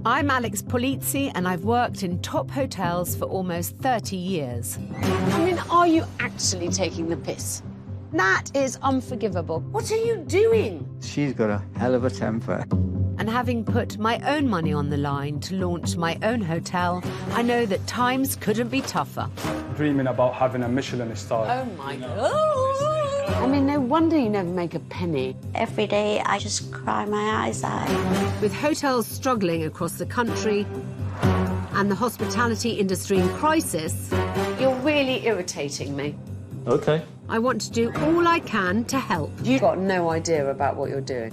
I'm Alex Polizzi, and I've worked in top hotels for almost 30 years. I mean, are you actually taking the piss? That is unforgivable. What are you doing? She's got a hell of a temper. And having put my own money on the line to launch my own hotel, I know that times couldn't be tougher. Dreaming about having a Michelin star. Oh, my God. I mean, no wonder you never make a penny. Every day I just cry my eyes out. With hotels struggling across the country and the hospitality industry in crisis, You're really irritating me. OK. I want to do all I can to help. You've got no idea about what you're doing.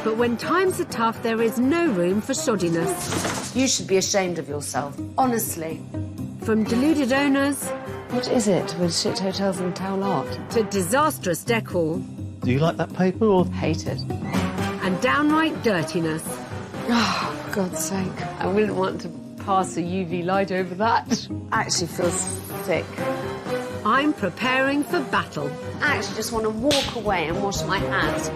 But when times are tough, there is no room for shoddiness. You should be ashamed of yourself, honestly. From deluded owners What is it with shit hotels and town art? to disastrous decor Do you like that paper or...? Hate it. and downright dirtiness. Oh, for God's sake. I wouldn't want to pass a UV light over that. Actually feels sick. I'm preparing for battle. I actually just want to walk away and wash my hands.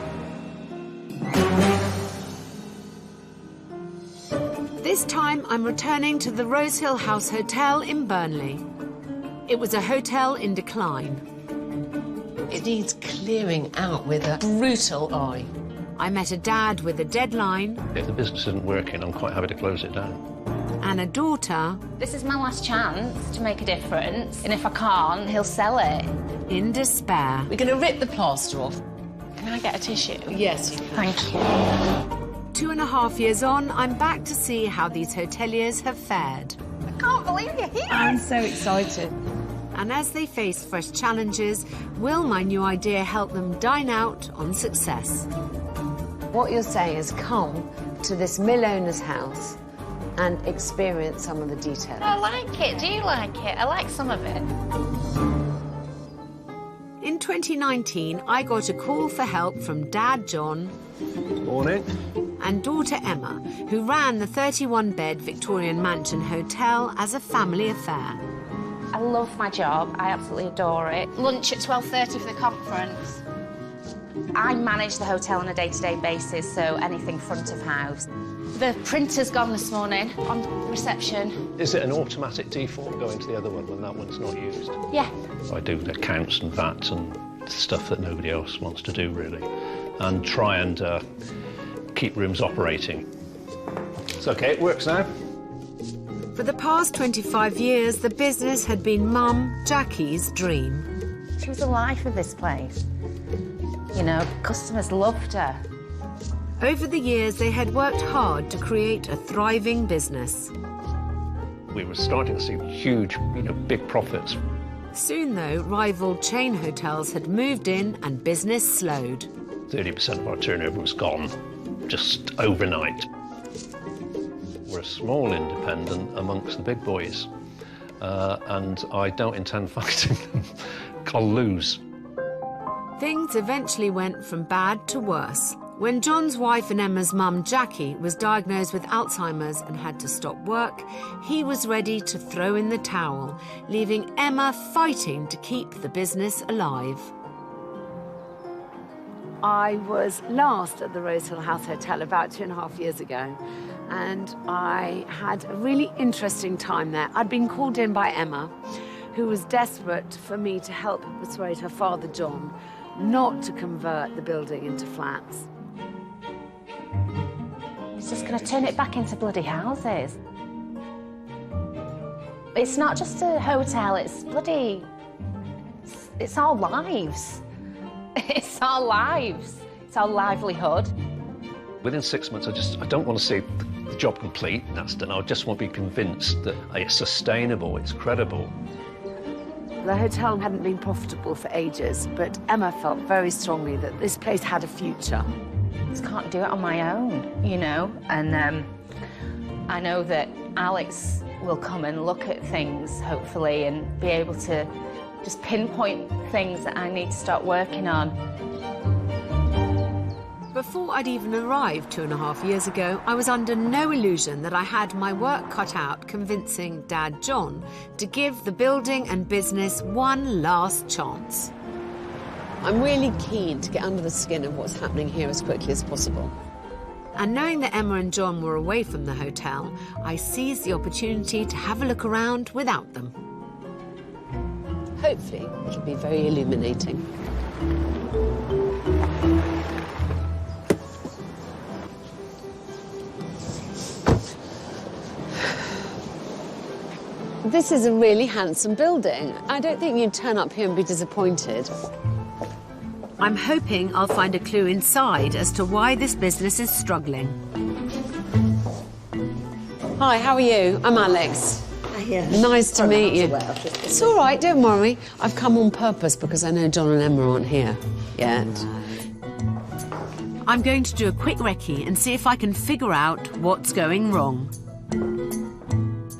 This time, I'm returning to the Rosehill House Hotel in Burnley. It was a hotel in decline. It needs clearing out with a brutal eye. I met a dad with a deadline If the business isn't working, I'm quite happy to close it down. and a daughter This is my last chance to make a difference, and if I can't, he'll sell it. in despair. We're going to rip the plaster off. Can I get a tissue? Yes. Thank you. 2.5 years on, I'm back to see how these hoteliers have fared. I can't believe you're here. I'm so excited. And as they face fresh challenges, will my new idea help them dine out on success? What you're saying is come to this mill owner's house and experience some of the details. I like it. Do you like it? I like some of it. In 2019, I got a call for help from Dad John Morning. and daughter Emma, who ran the 31-bed Victorian Mansion Hotel as a family affair. I love my job. I absolutely adore it. Lunch at 12:30 for the conference. I manage the hotel on a day-to-day basis, so anything front of house. The printer's gone this morning on reception. Is it an automatic default going to the other one when that one's not used? Yeah. I do the accounts and VAT and stuff that nobody else wants to do, really, and try and keep rooms operating. It's OK, it works now. For the past 25 years, the business had been Mum Jackie's dream. She was the life of this place. You know, customers loved her. Over the years, they had worked hard to create a thriving business. We were starting to see huge, big profits. Soon, though, rival chain hotels had moved in and business slowed. 30% of our turnover was gone, just overnight. We're a small independent amongst the big boys, and I don't intend fighting them. I'll lose. Things eventually went from bad to worse. When John's wife and Emma's mum, Jackie, was diagnosed with Alzheimer's and had to stop work, he was ready to throw in the towel, leaving Emma fighting to keep the business alive. I was last at the Rosehill House Hotel about 2.5 years ago, and I had a really interesting time there. I'd been called in by Emma, who was desperate for me to help persuade her father, John, not to convert the building into flats. It's just going to turn it back into bloody houses. It's not just a hotel, it's bloody... It's our lives. It's our lives. It's our livelihood. Within 6 months, I don't want to see the job complete, that's done. I just want to be convinced that it's sustainable, it's credible. The hotel hadn't been profitable for ages, but Emma felt very strongly that this place had a future. I just can't do it on my own, you know? And I know that Alex will come and look at things, hopefully, and be able to just pinpoint things that I need to start working on. Before I'd even arrived 2.5 years ago, I was under no illusion that I had my work cut out convincing Dad John to give the building and business one last chance. I'm really keen to get under the skin of what's happening here as quickly as possible. And knowing that Emma and John were away from the hotel, I seized the opportunity to have a look around without them. Hopefully, it'll be very illuminating. This is a really handsome building. I don't think you'd turn up here and be disappointed. I'm hoping I'll find a clue inside as to why this business is struggling. Hi, how are you? I'm Alex. Nice to meet you. It's all right, don't worry. I've come on purpose because I know John and Emma aren't here yet. I'm going to do a quick recce and see if I can figure out what's going wrong.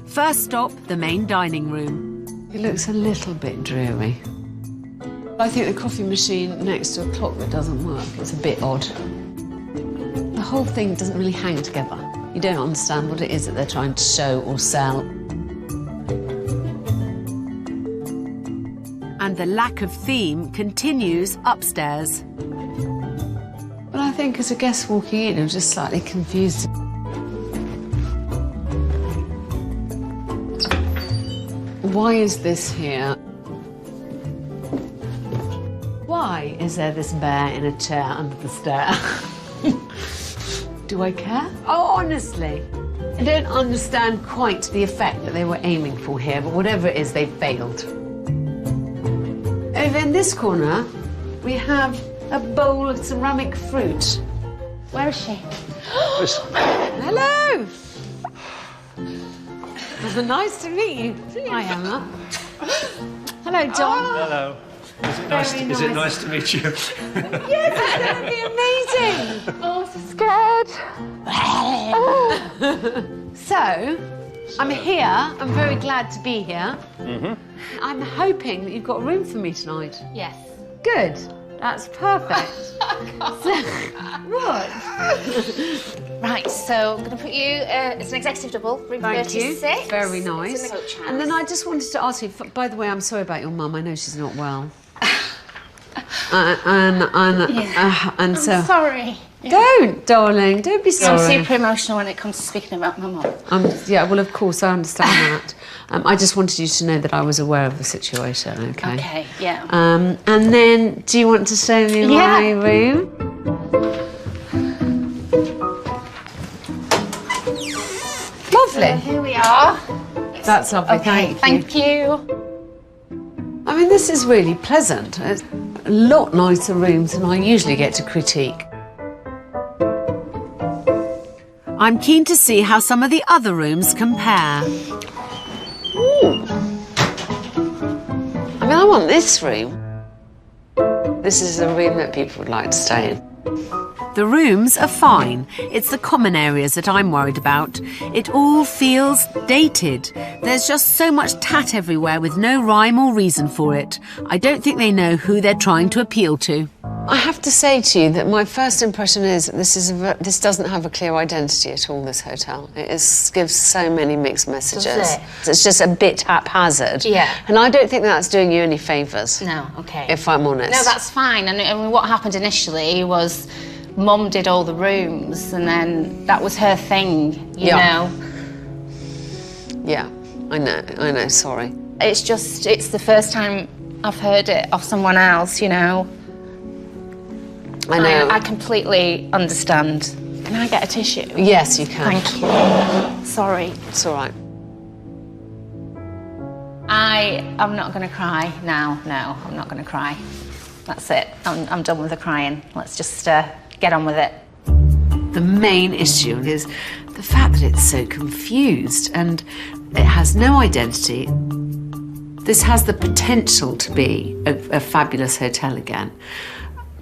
First stop, the main dining room. It looks a little bit dreary. I think the coffee machine next to a clock that doesn't work, it's a bit odd. The whole thing doesn't really hang together. You don't understand what it is that they're trying to show or sell. And the lack of theme continues upstairs. But I think as a guest walking in, I'm just slightly confused. Why is this here? Why is there this bear in a chair under the stair? Do I care? Oh, honestly, I don't understand quite the effect that they were aiming for here, but whatever it is, they failed. Over in this corner, we have a bowl of ceramic fruit. Where is she? Hello! Nice to meet you. Hi, Emma. Hello, John. Hello. Is it nice to meet you? Yes, it's going to be amazing. Oh, I'm so scared. So, I'm here. I'm very glad to be here. I'm hoping that you've got room for me tonight. Yes. Good. That's perfect. What? Right, so I'm going to put you, it's an executive double, room Thank 36. you. Very nice. It's in the coach house. And then I just wanted to ask you, by the way, I'm sorry about your mum. I know she's not well. I'm so... sorry. Don't, darling. Don't be sorry. I'm super emotional when it comes to speaking about my mum. Yeah, well, of course, I understand that. I just wanted you to know that I was aware of the situation, OK? OK, yeah. And then, do you want to show me my room? Lovely. So here we are. That's lovely, Thank you. I mean, this is really pleasant. It's a lot nicer rooms than I usually get to critique. I'm keen to see how some of the other rooms compare. I mean, I want this room. This is a room that people would like to stay in. The rooms are fine. It's the common areas that I'm worried about. It all feels dated. There's just so much tat everywhere with no rhyme or reason for it. I don't think they know who they're trying to appeal to. I have to say to you that my first impression is that this doesn't have a clear identity at all, this hotel. It gives so many mixed messages. Does it? It's just a bit haphazard. Yeah. And I don't think that's doing you any favours. No, OK. If I'm honest. No, that's fine. And what happened initially was Mum did all the rooms and then that was her thing, you know? Yeah, I know, sorry. It's the first time I've heard it off someone else, you know? I know. I completely understand. Can I get a tissue? Yes, you can. Thank you. Sorry. It's all right. I'm not going to cry now. No, I'm not going to cry. That's it. I'm done with the crying. Let's just get on with it. The main issue is the fact that it's so confused and it has no identity. This has the potential to be a fabulous hotel again.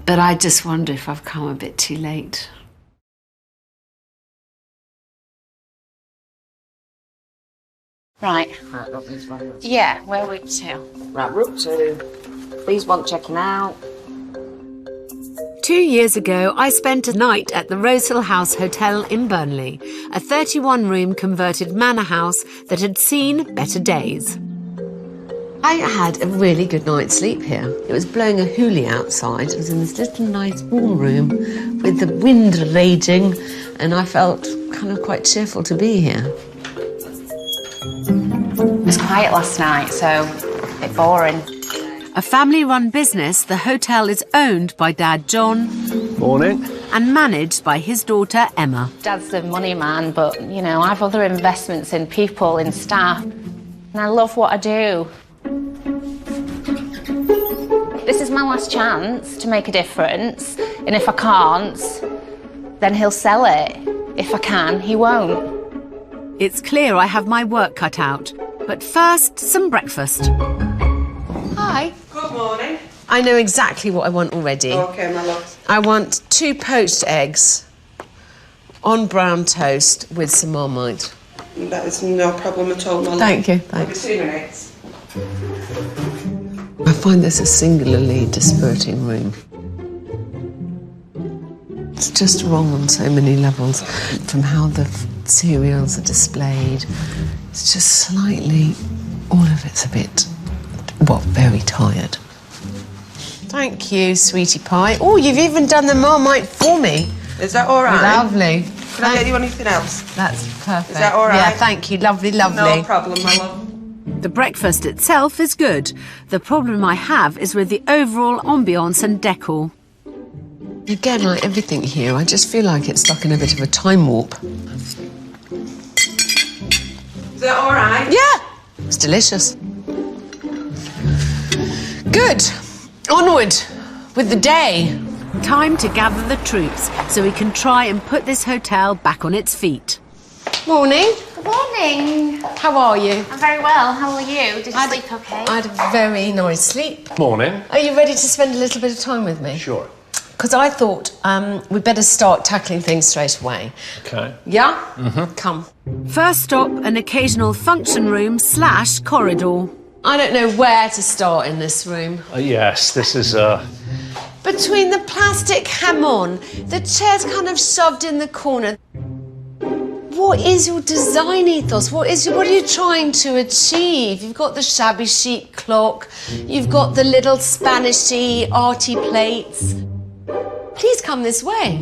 But I just wonder if I've come a bit too late. Right. Yeah, where are we to? Right, we're up to these want checking out. 2 years ago, I spent a night at the Rosehill House Hotel in Burnley, a 31-room converted manor house that had seen better days. I had a really good night's sleep here. It was blowing a hoolie outside. I was in this little nice warm room with the wind raging, and I felt kind of quite cheerful to be here. It was quiet last night, so a bit boring. A family-run business, the hotel is owned by Dad John. Morning. And managed by his daughter Emma. Dad's the money man, but, you know, I have other investments in people, in staff, and I love what I do. This is my last chance to make a difference, and if I can't, then he'll sell it. If I can, he won't. It's clear I have my work cut out, but first, some breakfast. Hi. Good morning. I know exactly what I want already. OK, my love. I want 2 poached eggs on brown toast with some Marmite. That is no problem at all, my love. Thank you. It'll be 2 minutes. I find this a singularly dispiriting room. It's just wrong on so many levels, from how the cereals are displayed. It's just slightly, all of it's a bit, well, very tired. Thank you, sweetie pie. Oh, you've even done the Marmite for me. Is that all right? Lovely. Can I get you anything else? That's perfect. Is that all right? Yeah, thank you. Lovely, lovely. No problem, my love. The breakfast itself is good. The problem I have is with the overall ambience and decor. Again, like everything here, I just feel like it's stuck in a bit of a time warp. Is that all right? Yeah, it's delicious. Good. Onward with the day. Time to gather the troops so we can try and put this hotel back on its feet. Morning. Good morning. How are you? I'm very well. How are you? Did you sleep okay? I had a very nice sleep. Morning. Are you ready to spend a little bit of time with me? Sure. Because I thought we'd better start tackling things straight away. OK. Yeah? Come. First stop, an occasional function room / corridor. I don't know where to start in this room. Yes, this is... Between the plastic hamon, the chair's kind of shoved in the corner. What is your design ethos? What are you trying to achieve? You've got the shabby chic clock. You've got the little Spanishy arty plates. Please come this way.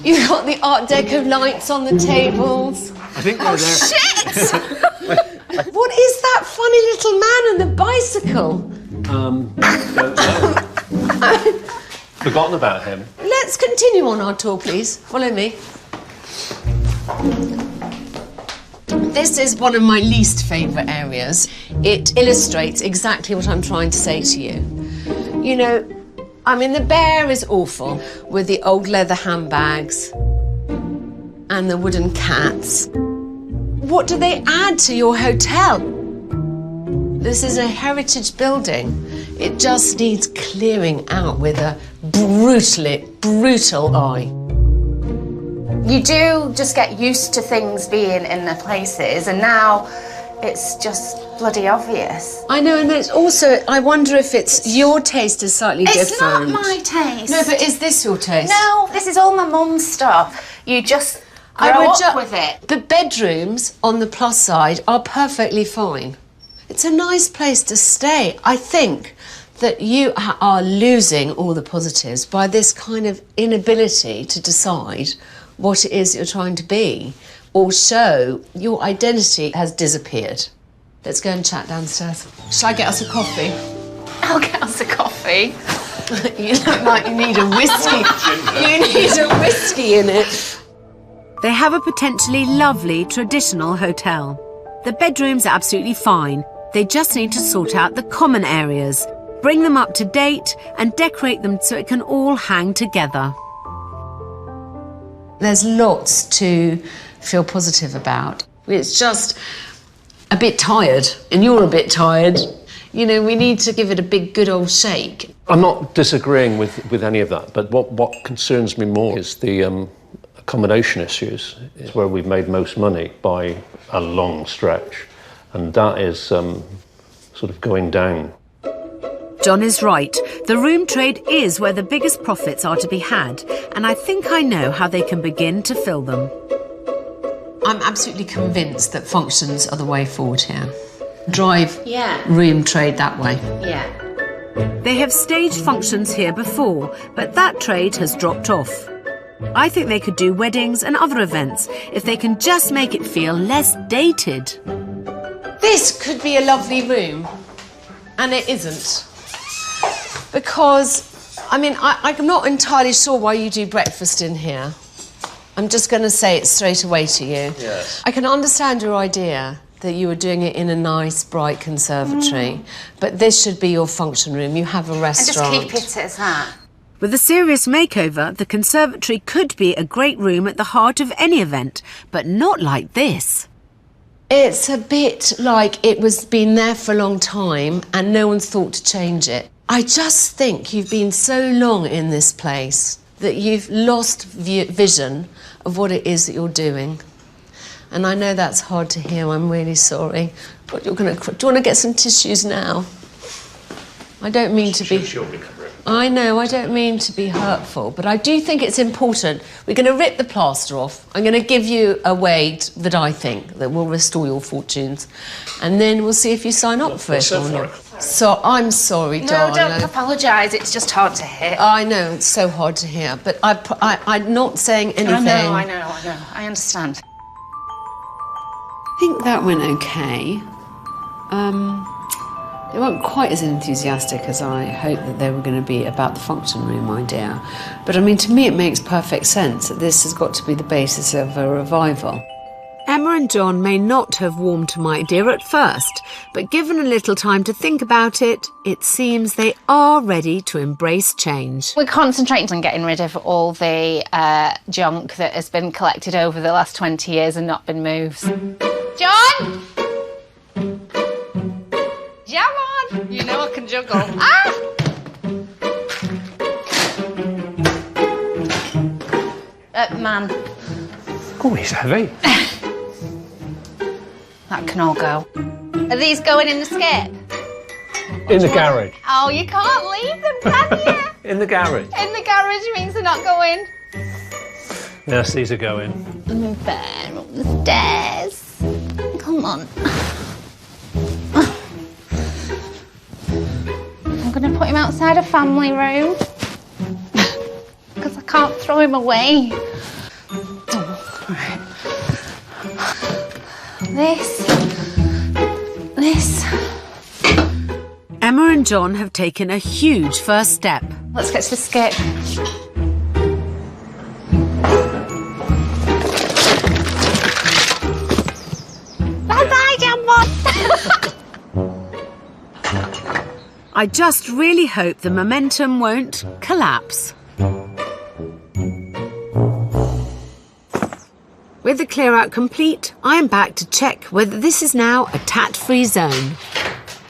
You've got the Art Deco lights on the tables. I think they're there. Shit! What is that funny little man on the bicycle? Don't know. Forgotten about him. Let's continue on our tour, please. Follow me. This is one of my least favourite areas. It illustrates exactly what I'm trying to say to you. You know, I mean, the bear is awful, with the old leather handbags and the wooden cats. What do they add to your hotel? This is a heritage building. It just needs clearing out with a brutal eye. You do just get used to things being in their places, and now it's just bloody obvious. I know, and it's also, I wonder if it's your taste is slightly different. It's not my taste. No, but is this your taste? No, this is all my mum's stuff. You just grow up with it. The bedrooms, on the plus side, are perfectly fine. It's a nice place to stay. I think that you are losing all the positives by this kind of inability to decide what it is you're trying to be or show. Your identity has disappeared. Let's go and chat downstairs. Shall I get us a coffee? I'll get us a coffee. You look like you need a whiskey. You need a whiskey in it. They have a potentially lovely traditional hotel. The bedrooms are absolutely fine. They just need to sort out the common areas, bring them up to date and decorate them so it can all hang together. There's lots to feel positive about. It's just a bit tired, and you're a bit tired. You know, we need to give it a big, good old shake. I'm not disagreeing with any of that, but what concerns me more is the accommodation issues. It's where we've made most money by a long stretch, and that is sort of going down. John is right. The room trade is where the biggest profits are to be had, and I think I know how they can begin to fill them. I'm absolutely convinced that functions are the way forward here. Drive Yeah. room trade that way. Yeah. They have staged functions here before, but that trade has dropped off. I think they could do weddings and other events if they can just make it feel less dated. This could be a lovely room, and it isn't. Because, I mean, I'm not entirely sure why you do breakfast in here. I'm just going to say it straight away to you. Yes. I can understand your idea that you were doing it in a nice, bright conservatory, but this should be your function room. You have a restaurant. And just keep it as that. With a serious makeover, the conservatory could be a great room at the heart of any event, but not like this. It's a bit like it was been there for a long time and no one's thought to change it. I just think you've been so long in this place that you've lost vision of what it is that you're doing. And I know that's hard to hear, I'm really sorry. But you're gonna do you want to get some tissues now? I don't mean to be... She'll recover. I know, I don't mean to be hurtful, but I do think it's important. We're going to rip the plaster off. I'm going to give you a way that I think that will restore your fortunes. And then we'll see if you sign up for it or not. So, I'm sorry, darling. No, don't apologise, it's just hard to hear. I know, it's so hard to hear, but I'm not saying anything. I know. I understand. I think that went okay. They weren't quite as enthusiastic as I hoped that they were going to be about the function room idea. But I mean, to me it makes perfect sense that this has got to be the basis of a revival. Emma and John may not have warmed to my idea at first, but given a little time to think about it, it seems they are ready to embrace change. We're concentrating on getting rid of all the junk that has been collected over the last 20 years and not been moved. John! Come on! You know I can juggle. Man. Oh, he's heavy. That can all go. Are these going in the skip? In the garage. Oh, you can't leave them, can you? In the garage. In the garage means they're not going. Yes, these are going. Fair up the stairs. Come on. I'm going to put him outside a family room because I can't throw him away. This. Emma and John have taken a huge first step. Let's get to the skip. Bye-bye, Jambon. I just really hope the momentum won't collapse. With the clear-out complete, I am back to check whether this is now a tat-free zone.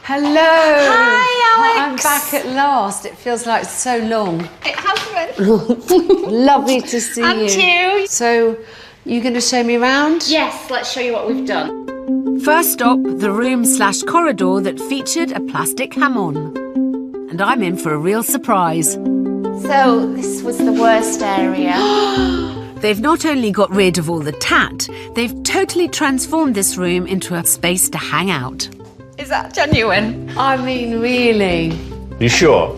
Hello! Hi, I'm Alex. back at last. It feels like so long. It has been. Lovely to see And you. So, you going to show me around? Yes, let's show you what we've done. First stop, the room/corridor that featured a plastic ham-on. And I'm in for a real surprise. So, this was the worst area. They've not only got rid of all the tat, they've totally transformed this room into a space to hang out. Is that genuine? I mean, really. You sure?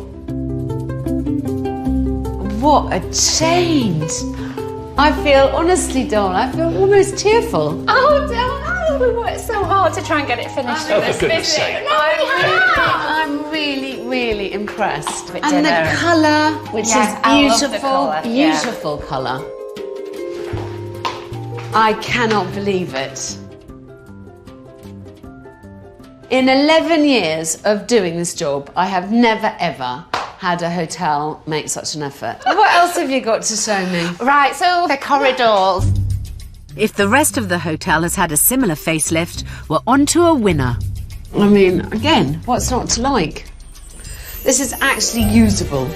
What a change. I feel, honestly, Dawn, I feel almost tearful. Oh, don't. We worked so hard to try and get it finished. Oh, for goodness sake. I'm really impressed. With And dinner. the colour, which Yeah, is I love the beautiful, colour, yeah. beautiful colour. I cannot believe it. In 11 years of doing this job, I have never, ever had a hotel make such an effort. What else have you got to show me? Right, so the corridors. If the rest of the hotel has had a similar facelift, we're on to a winner. I mean, again, what's not to like? This is actually usable.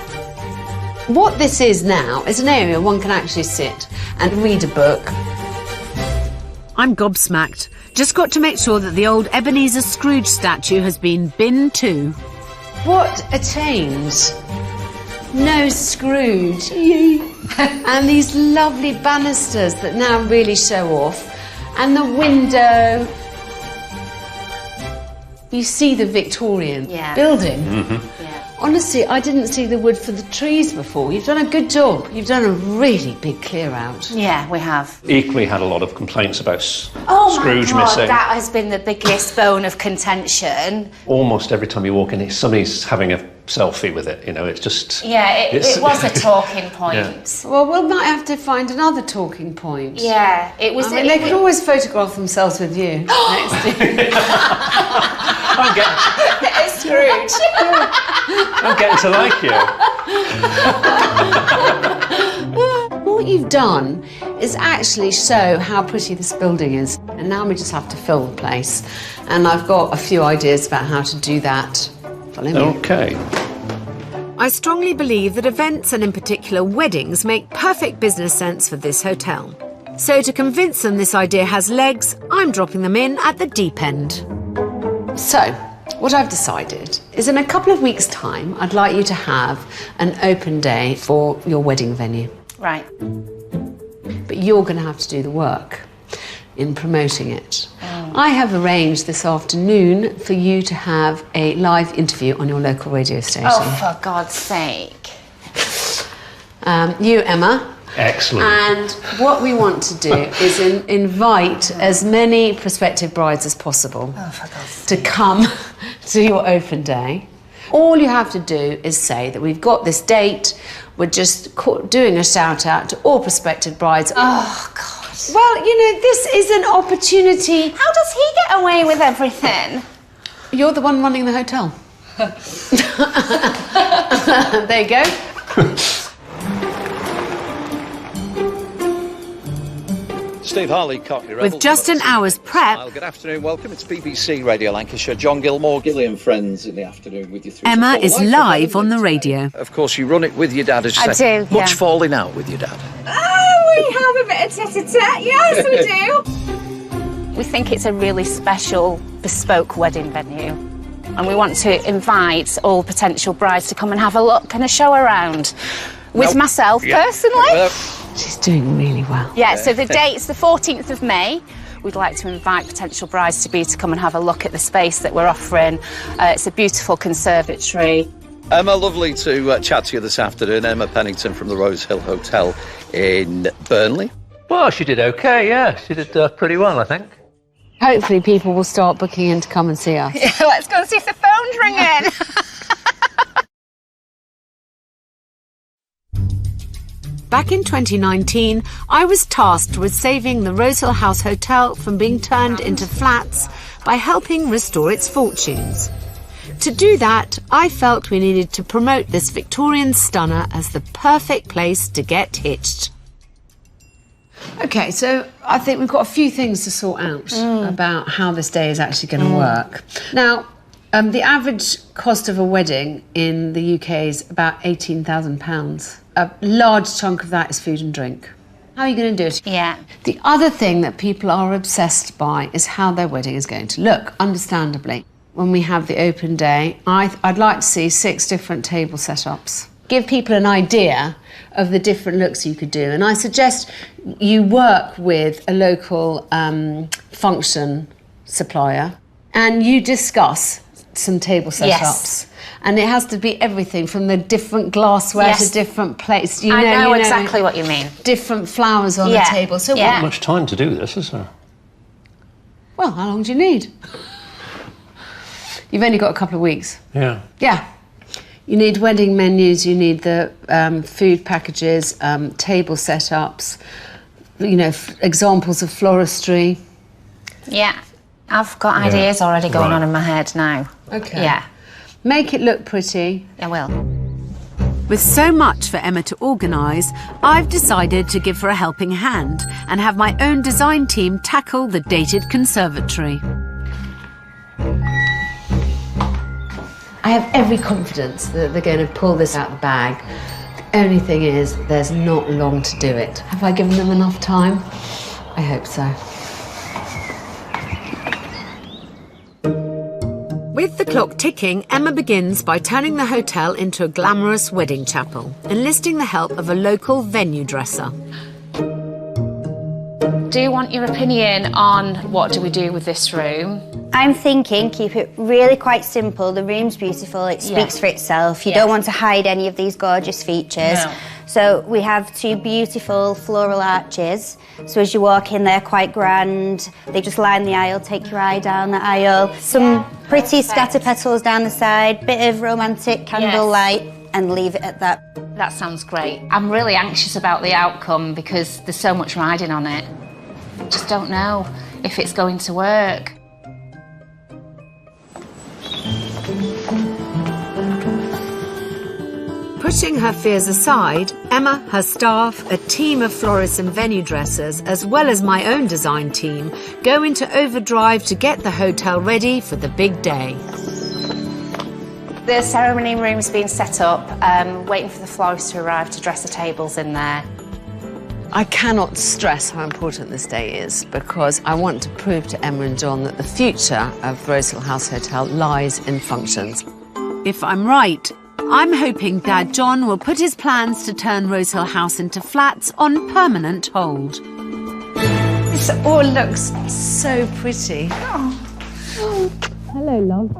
What this is now is an area one can actually sit and read a book. I'm gobsmacked. Just got to make sure that the old Ebenezer Scrooge statue has been binned too. What a change. No Scrooge. And these lovely banisters that now really show off. And the window. You see the Victorian building. Yeah. Honestly, I didn't see the wood for the trees before. You've done a good job. You've done a really big clear out. Yeah, we have. Equally had a lot of complaints about Oh Scrooge my God, missing. that has been the biggest bone of contention. Almost every time you walk in, somebody's having a selfie with it, you know, it's just... Yeah, it was a talking point. Yeah. Well, we might have to find another talking point. Yeah, it was... I mean, they could always photograph themselves with you next to I'm getting, Scrooge. I'm getting to like you. What you've done is actually show how pretty this building is. And now we just have to fill the place. And I've got a few ideas about how to do that. Follow me. Okay. I strongly believe that events, and in particular weddings, make perfect business sense for this hotel. So to convince them this idea has legs, I'm dropping them in at the deep end. So, what I've decided is in a couple of weeks' time, I'd like you to have an open day for your wedding venue. Right. But you're going to have to do the work in promoting it. I have arranged this afternoon for you to have a live interview on your local radio station. Oh, for God's sake. You, Emma. Excellent. And what we want to do is invite as many prospective brides as possible to come to your open day. All you have to do is say that we've got this date, we're just doing a shout out to all prospective brides. Oh, God. Well, you know, this is an opportunity. How does he get away with everything? You're the one running the hotel. There you go. Steve Harley, Cockney With just an hour's prep, Good afternoon, welcome. It's BBC Radio Lancashire. John Gilmore, Gillian Friends in the afternoon with you through. Emma is live on the radio. Of course, you run it with your dad, as you I say. do, yeah. Much falling out with your dad. Oh, we have a bit of tete-a-tete, yes we do. We think it's a really special, bespoke wedding venue. And we want to invite all potential brides to come and have a look and a show around. With myself, personally. She's doing really well. Yeah, so the date's the 14th of May. We'd like to invite potential brides-to-be to come and have a look at the space that we're offering. It's a beautiful conservatory. Emma, lovely to chat to you this afternoon. Emma Pennington from the Rosehill Hotel in Burnley. Well, she did okay, yeah. She did pretty well, I think. Hopefully people will start booking in to come and see us. Yeah, let's go and see if the phone's ringing. Back in 2019, I was tasked with saving the Rosehill House Hotel from being turned into flats by helping restore its fortunes. To do that, I felt we needed to promote this Victorian stunner as the perfect place to get hitched. Okay, so I think we've got a few things to sort out about how this day is actually going to work. Now, the average cost of a wedding in the UK is about £18,000. A large chunk of that is food and drink. How are you going to do it? Yeah. The other thing that people are obsessed by is how their wedding is going to look, understandably. When we have the open day, I'd like to see 6 different table setups. Give people an idea of the different looks you could do. And I suggest you work with a local function supplier and you discuss some table setups. Yes. And it has to be everything from the different glassware to different plates. I know exactly what you mean. Different flowers on the table. So Not much time to do this, is there? well, how long do you need? You've only got a couple of weeks. Yeah. Yeah. You need wedding menus, you need the food packages, table setups, you know, examples of floristry. Yeah. I've got ideas already going on in my head now. Okay. Yeah. Make it look pretty. I will. With so much for Emma to organise, I've decided to give her a helping hand and have my own design team tackle the dated conservatory. I have every confidence that they're going to pull this out of the bag. The only thing is, there's not long to do it. Have I given them enough time? I hope so. With the clock ticking, Emma begins by turning the hotel into a glamorous wedding chapel, enlisting the help of a local venue dresser. do want your opinion on what do we do with this room. I'm thinking keep it really quite simple. The room's beautiful, it speaks for itself. You don't want to hide any of these gorgeous features. No. So we have 2 beautiful floral arches. So as you walk in, they're quite grand. They just line the aisle, take your eye down the aisle. Some pretty scatter petals down the side, bit of romantic candlelight, and leave it at that. That sounds great. I'm really anxious about the outcome because there's so much riding on it. Just don't know if it's going to work. Putting her fears aside, Emma, her staff, a team of florists and venue dressers, as well as my own design team, go into overdrive to get the hotel ready for the big day. The ceremony room's been set up, waiting for the florist to arrive to dress the tables in there. I cannot stress how important this day is because I want to prove to Emma and John that the future of Rosehill House Hotel lies in functions. If I'm right, I'm hoping Dad John will put his plans to turn Rosehill House into flats on permanent hold. This all looks so pretty. Oh. Hello, love.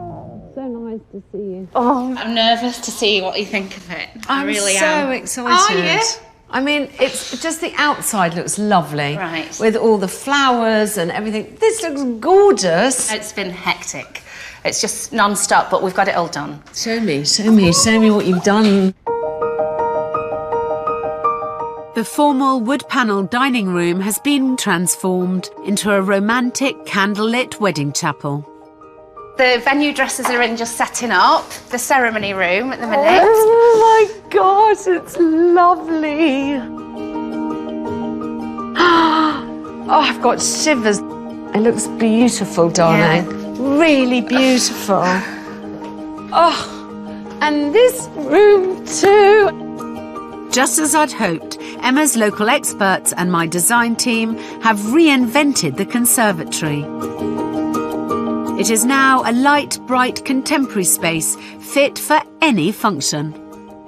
So nice to see you. Oh, I'm nervous to see what you think of it. I really am. I'm so excited. Are you? I mean, it's just the outside looks lovely. Right. With all the flowers and everything. This looks gorgeous. It's been hectic. It's just non-stop, but we've got it all done. Show me what you've done. The formal wood-panelled dining room has been transformed into a romantic candlelit wedding chapel. The venue dresses are in just setting up the ceremony room at the minute. Oh my God, it's lovely. Oh, I've got shivers. It looks beautiful, darling. Yeah. Really beautiful. Oh, and this room too. Just as I'd hoped, Emma's local experts and my design team have reinvented the conservatory. It is now a light, bright, contemporary space fit for any function.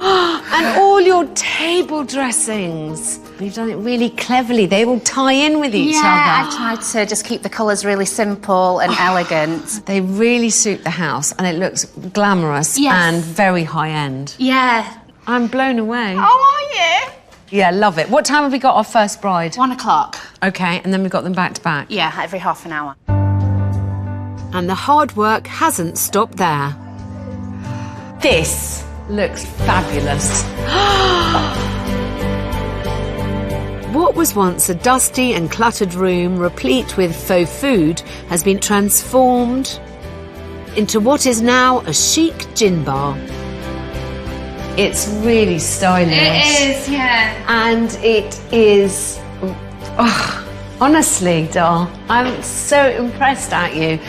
And all your table dressings. You've done it really cleverly. They all tie in with each other. Yeah, I've tried to just keep the colours really simple and elegant. They really suit the house and it looks glamorous and very high-end. Yeah. I'm blown away. Oh, are you? Yeah, love it. What time have we got our first bride? 1 o'clock. OK, and then we've got them back to back? Yeah, every half an hour. And the hard work hasn't stopped there. This looks fabulous. What was once a dusty and cluttered room replete with faux food has been transformed into what is now a chic gin bar. It's really stylish. It is, yeah. And it is... Oh, honestly, doll, I'm so impressed at you.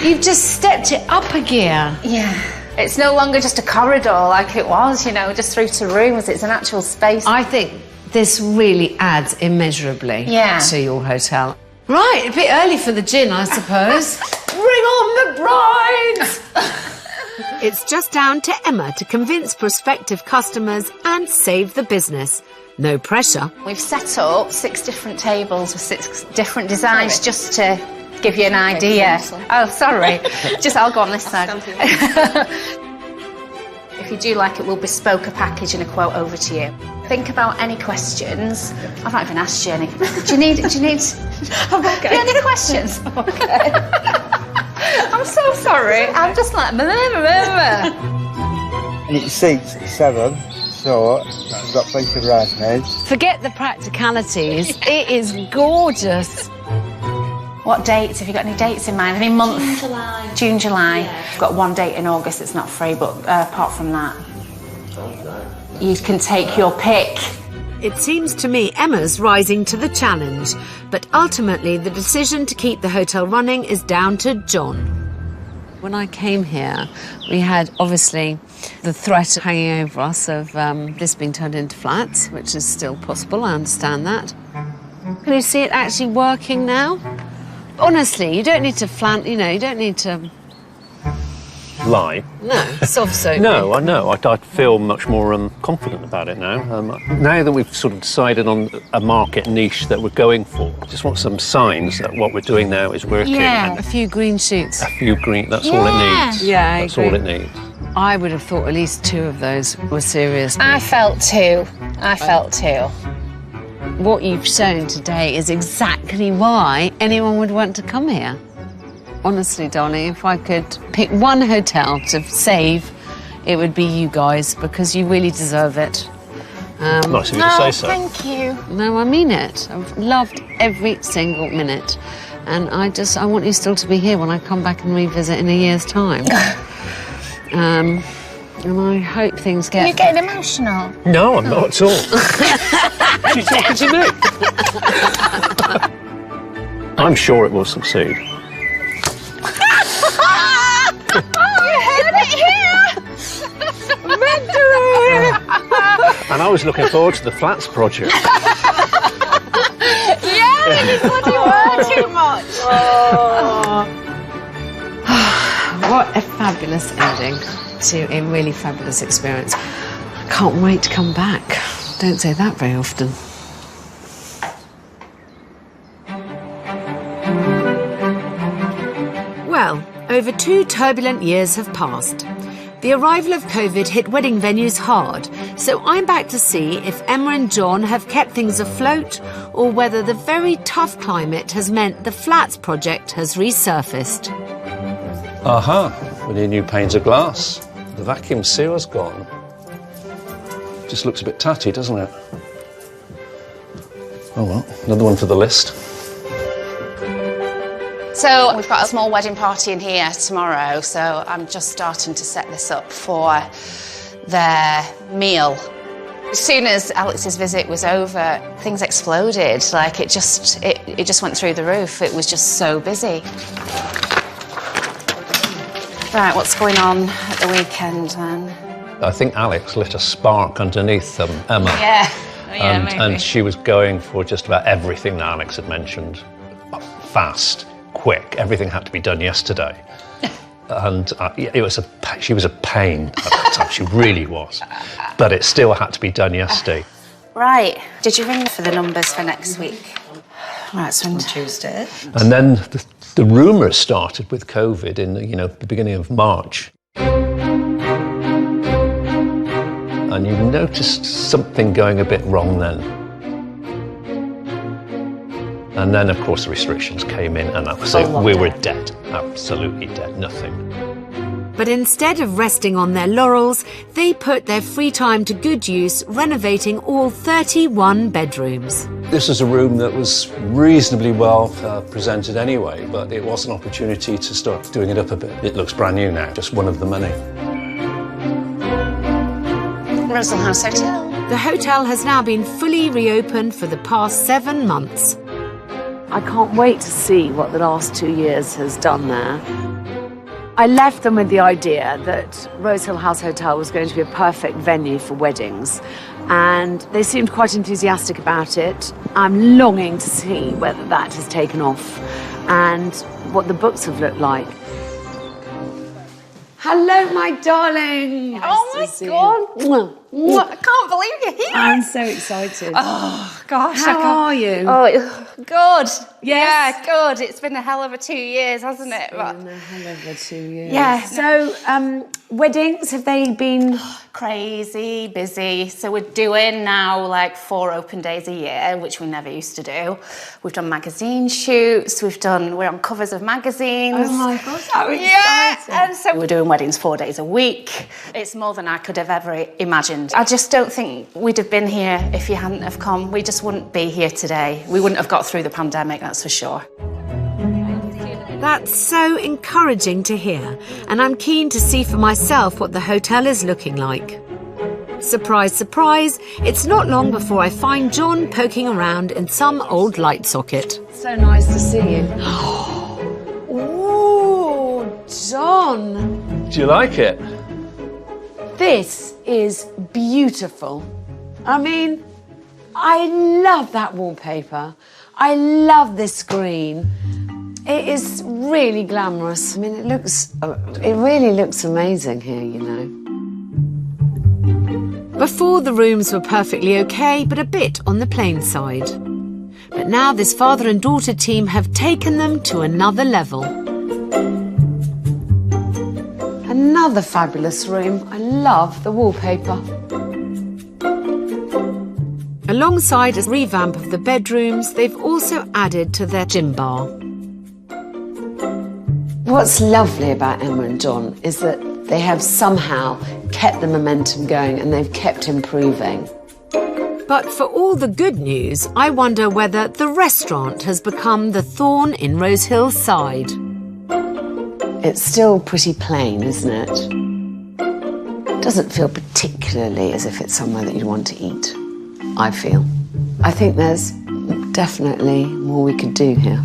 You've just stepped it up a gear. Yeah. It's no longer just a corridor like it was, you know, just through to rooms. It's an actual space. I think this really adds immeasurably to your hotel. Right, a bit early for the gin, I suppose. Bring on the brides! It's just down to Emma to convince prospective customers and save the business. No pressure. We've set up 6 different tables with 6 different designs just to give you an idea. Oh, sorry. I'll go on this side. If you do like it, we'll bespoke a package and a quote over to you. Think about any questions. I've not even asked you any. Do you need... I'm okay. Yeah, any questions? Okay. I'm so sorry. I'm just like... And it seats 7, so you've got plenty of bridesmaids. Forget the practicalities. It is gorgeous. What dates? Have you got any dates in mind? Any month? June, July. June, July. Yeah. We've got 1 date in August that's not free, but apart from that, you can take your pick. It seems to me Emma's rising to the challenge, but ultimately the decision to keep the hotel running is down to John. When I came here, we had, obviously, the threat hanging over us of this being turned into flats, which is still possible, I understand that. Can you see it actually working now? Honestly, you don't need to you don't need to lie. No, soft soap. No, I know. I feel much more confident about it now. Now that we've sort of decided on a market niche that we're going for, I just want some signs that what we're doing now is working. Yeah, a few green shoots. A few green, that's all it needs. Yeah, I That's agree. all it needs. I would have thought at least 2 of those were serious. I felt 2. I felt 2. What you've shown today is exactly why anyone would want to come here. Honestly, darling, if I could pick one hotel to save, it would be you guys, because you really deserve it. Nice of you to say so. Thank you. No, I mean it. I've loved every single minute. And I want you still to be here when I come back and revisit in a year's time. And I hope things get... Are you getting emotional? No, I'm not at all. She's talking to me. I'm sure it will succeed. And I was looking forward to the flats project. Yeah, you bloody were too much. What a fabulous ending to a really fabulous experience. I can't wait to come back. Don't say that very often. Well, over 2 turbulent years have passed. The arrival of COVID hit wedding venues hard, so I'm back to see if Emma and John have kept things afloat or whether the very tough climate has meant the flats project has resurfaced. Aha, we need new panes of glass. The vacuum seal's gone. Just looks a bit tatty, doesn't it? Oh well, another one for the list. So we've got a small wedding party in here tomorrow, so I'm just starting to set this up for their meal. As soon as Alex's visit was over, things exploded. Like, it just went through the roof. It was just so busy. Right, what's going on at the weekend, then? I think Alex lit a spark underneath Emma. Yeah. Yeah, maybe. And she was going for just about everything that Alex had mentioned. Fast, quick, everything had to be done yesterday. And she was a pain at the time, she really was. But it still had to be done yesterday. Right. Did you ring for the numbers for next week? Right, so on Tuesday. And then the rumours started with COVID in the beginning of March. And you noticed something going a bit wrong then. And then, of course, the restrictions came in, and that was it. We were dead, absolutely dead, nothing. But instead of resting on their laurels, they put their free time to good use renovating all 31 bedrooms. This was a room that was reasonably well presented anyway, but it was an opportunity to start doing it up a bit. It looks brand new now, just one of the many. Rosehill House Hotel. The hotel has now been fully reopened for the past 7 months. I can't wait to see what the last 2 years has done there. I left them with the idea that Rosehill House Hotel was going to be a perfect venue for weddings, and they seemed quite enthusiastic about it. I'm longing to see whether that has taken off and what the books have looked like. Hello, my darling. Oh my God. I can't believe you're here. I'm so excited. Oh, gosh. How are you? Oh, good. Yes. Yeah, good. It's been a hell of a 2 years, hasn't it? Been a hell of a 2 years. Yeah. So, weddings, have they been... Crazy, busy. So we're doing now like 4 open days a year, which we never used to do. We've done magazine shoots. We're on covers of magazines. Oh my God, how exciting. Yeah, and so we're doing weddings 4 days a week. It's more than I could have ever imagined. I just don't think we'd have been here if you hadn't have come. We just wouldn't be here today. We wouldn't have got through the pandemic, that's for sure. That's so encouraging to hear, and I'm keen to see for myself what the hotel is looking like. Surprise, surprise, it's not long before I find John poking around in some old light socket. So nice to see you. Ooh, John. Do you like it? This is beautiful. I mean, I love that wallpaper. I love this screen. It is really glamorous. I mean, it really looks amazing here, you know. Before, the rooms were perfectly okay, but a bit on the plain side. But now this father and daughter team have taken them to another level. Another fabulous room. I love the wallpaper. Alongside a revamp of the bedrooms, they've also added to their gym bar. What's lovely about Emma and John is that they have somehow kept the momentum going and they've kept improving. But for all the good news, I wonder whether the restaurant has become the thorn in Rosehill's side. It's still pretty plain, isn't it? Doesn't feel particularly as if it's somewhere that you want to eat, I feel. I think there's definitely more we could do here.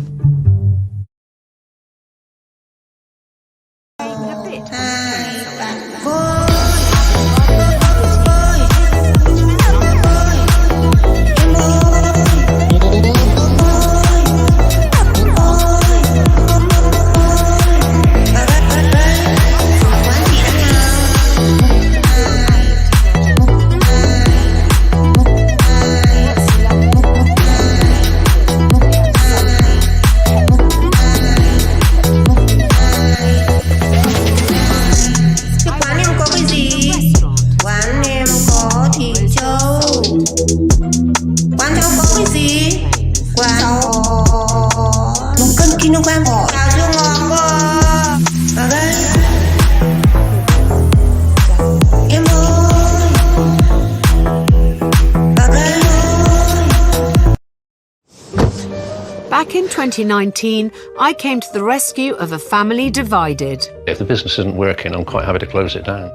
Back in 2019, I came to the rescue of a family divided. If the business isn't working, I'm quite happy to close it down.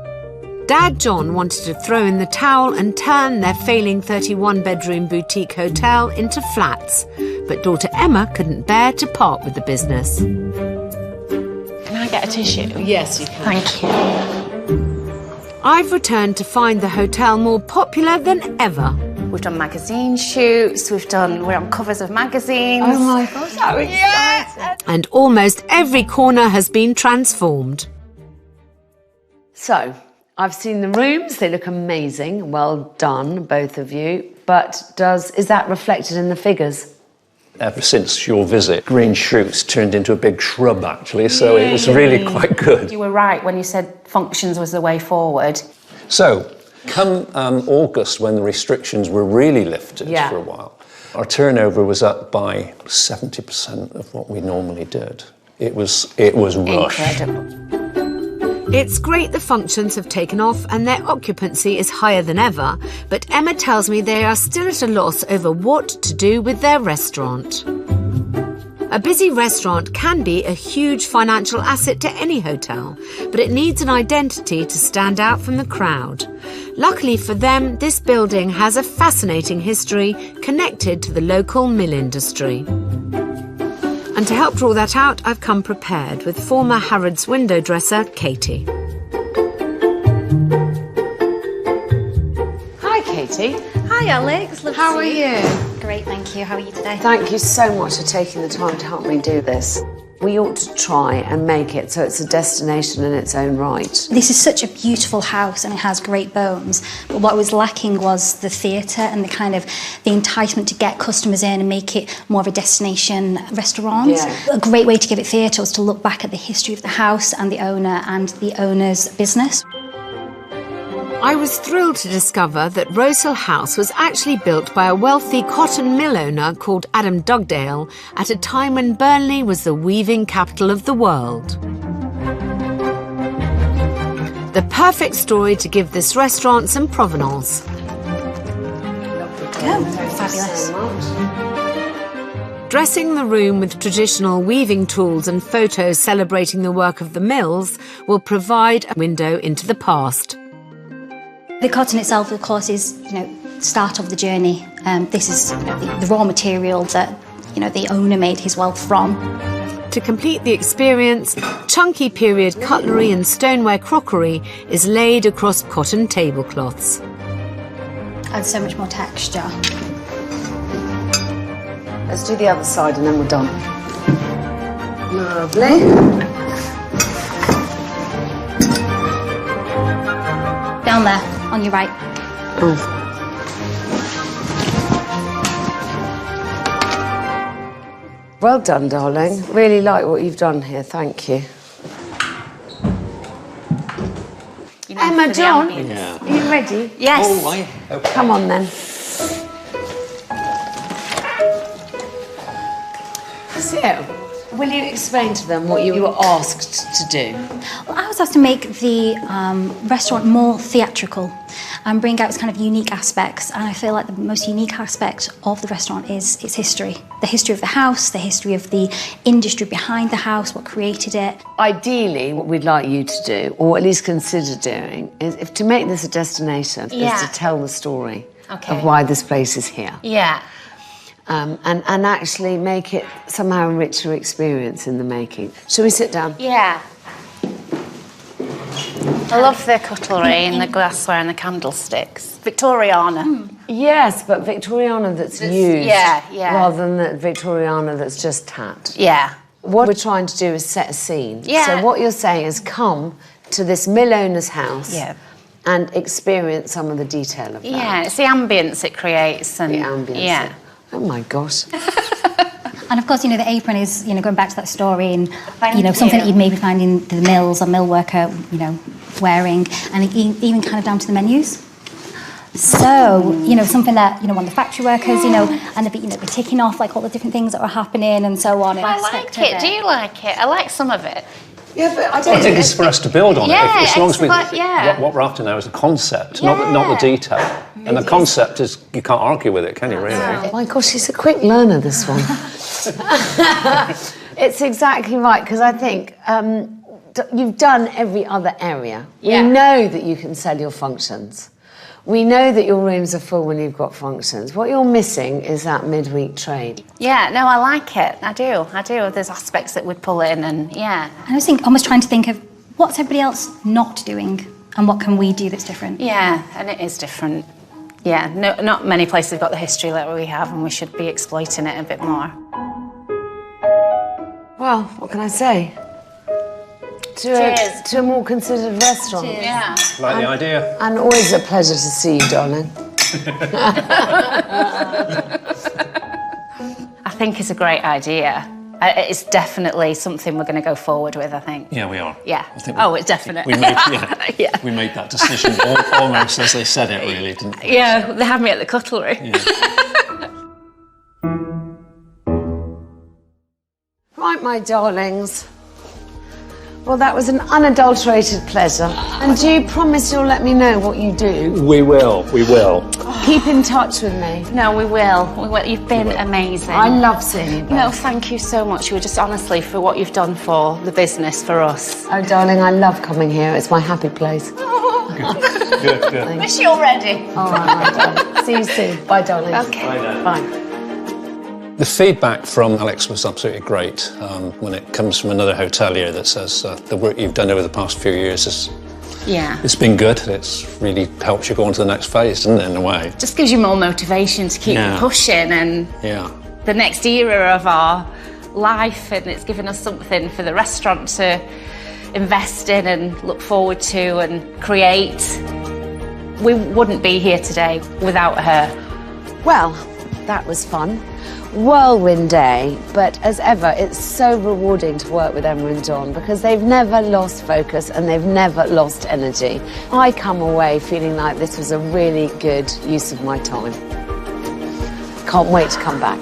Dad John wanted to throw in the towel and turn their failing 31-bedroom boutique hotel into flats, but daughter Emma couldn't bear to part with the business. Can I get a tissue? Yes, you can. Thank you. I've returned to find the hotel more popular than ever. We've done magazine shoots, we're on covers of magazines. Oh my gosh, how exciting. Yeah. And almost every corner has been transformed. So, I've seen the rooms, they look amazing. Well done, both of you. But is that reflected in the figures? Ever since your visit, green shoots turned into a big shrub, actually, so it was really quite good. You were right when you said functions was the way forward. So, come August, when the restrictions were really lifted for a while, our turnover was up by 70% of what we normally did. It was rush. Incredible. It's great the functions have taken off and their occupancy is higher than ever, but Emma tells me they are still at a loss over what to do with their restaurant. A busy restaurant can be a huge financial asset to any hotel, but it needs an identity to stand out from the crowd. Luckily for them, this building has a fascinating history connected to the local mill industry. And to help draw that out, I've come prepared with former Harrods window dresser, Katie. Hi, Katie. Hi, Alex. How are you? Great, thank you. How are you today? Thank you so much for taking the time to help me do this. We ought to try and make it so it's a destination in its own right. This is such a beautiful house and it has great bones, but what was lacking was the theatre and the enticement to get customers in and make it more of a destination restaurant. Yeah. A great way to give it theatre was to look back at the history of the house and the owner and the owner's business. I was thrilled to discover that Rosehill House was actually built by a wealthy cotton mill owner called Adam Dugdale at a time when Burnley was the weaving capital of the world. The perfect story to give this restaurant some provenance. Oh, fabulous. Dressing the room with traditional weaving tools and photos celebrating the work of the mills will provide a window into the past. The cotton itself, of course, is, start of the journey. This is the raw material that, the owner made his wealth from. To complete the experience, chunky period cutlery and stoneware crockery is laid across cotton tablecloths. Adds so much more texture. Let's do the other side and then we're done. Lovely. Down there, on your right. Oh. Well done, darling. Really like what you've done here. Thank you. Emma, John, are you ready? Yes. Oh, right. Okay. Come on then. So, will you explain to them what you were asked to do? Well, I was asked to make the restaurant more theatrical and bring out its kind of unique aspects. And I feel like the most unique aspect of the restaurant is its history. The history of the house, the history of the industry behind the house, what created it. Ideally, what we'd like you to do, or at least consider doing, is if to make this a destination, is to tell the story of why this place is here. Yeah. And actually make it somehow a richer experience in the making. Shall we sit down? Yeah. I love the cutlery and the glassware and the candlesticks. Victoriana. Yes, but Victoriana that's used rather than the Victoriana that's just tat. Yeah. What we're trying to do is set a scene. Yeah. So what you're saying is come to this mill owner's house and experience some of the detail of that. Yeah, it's the ambience it creates. And the ambience. Yeah. Oh, my gosh. And of course, you know, the apron is, you know, going back to that story and, Thank you know, something you. that you'd maybe find in the mills or mill worker, you know, wearing, and even kind of down to the menus. So, you know, something that, you know, one of the factory workers, you know, and they'd be, you know, be ticking off, like, all the different things that were happening and so on. I like it. Do you like it? I like some of it. Yeah, but I think it's for us to build on it. As long as we, yeah. what we're after now is a concept, not the detail. And the concept is, you can't argue with it, can you, really? Oh, my gosh, she's a quick learner, this one. It's exactly right, because I think you've done every other area. Yeah. We know that you can sell your functions. We know that your rooms are full when you've got functions. What you're missing is that midweek trade. Yeah, no, I like it. I do. There's aspects that would pull in and, I was almost trying to think of what's everybody else not doing and what can we do that's different. Yeah, and it is different. Yeah, not many places have got the history that we have, and we should be exploiting it a bit more. Well, what can I say? To a more considered restaurant. Cheers. Yeah. Like the idea. And always a pleasure to see you, darling. I think it's a great idea. It's definitely something we're going to go forward with, I think. Yeah, we are. Yeah. I think it's definite. We made, we made that decision almost as they said it, really, didn't we? Yeah, they had me at the cutlery. Yeah. Right, my darlings. Well, that was an unadulterated pleasure. And do you promise you'll let me know what you do? We will. Keep in touch with me. No, we will. You've been amazing. I love seeing you both. No, thank you so much. You were just honestly for what you've done for the business, for us. Oh, darling, I love coming here. It's my happy place. Good. Miss you already. All right, my darling. See you soon. Bye, darling. Okay. Bye. The feedback from Alex was absolutely great when it comes from another hotelier that says the work you've done over the past few years it's been good. It's really helped you go on to the next phase, doesn't it, in a way? Just gives you more motivation to keep pushing and the next era of our life, and it's given us something for the restaurant to invest in and look forward to and create. We wouldn't be here today without her. Well, that was fun. Whirlwind day, but as ever, it's so rewarding to work with Emma and John because they've never lost focus and they've never lost energy. I come away feeling like this was a really good use of my time. Can't wait to come back.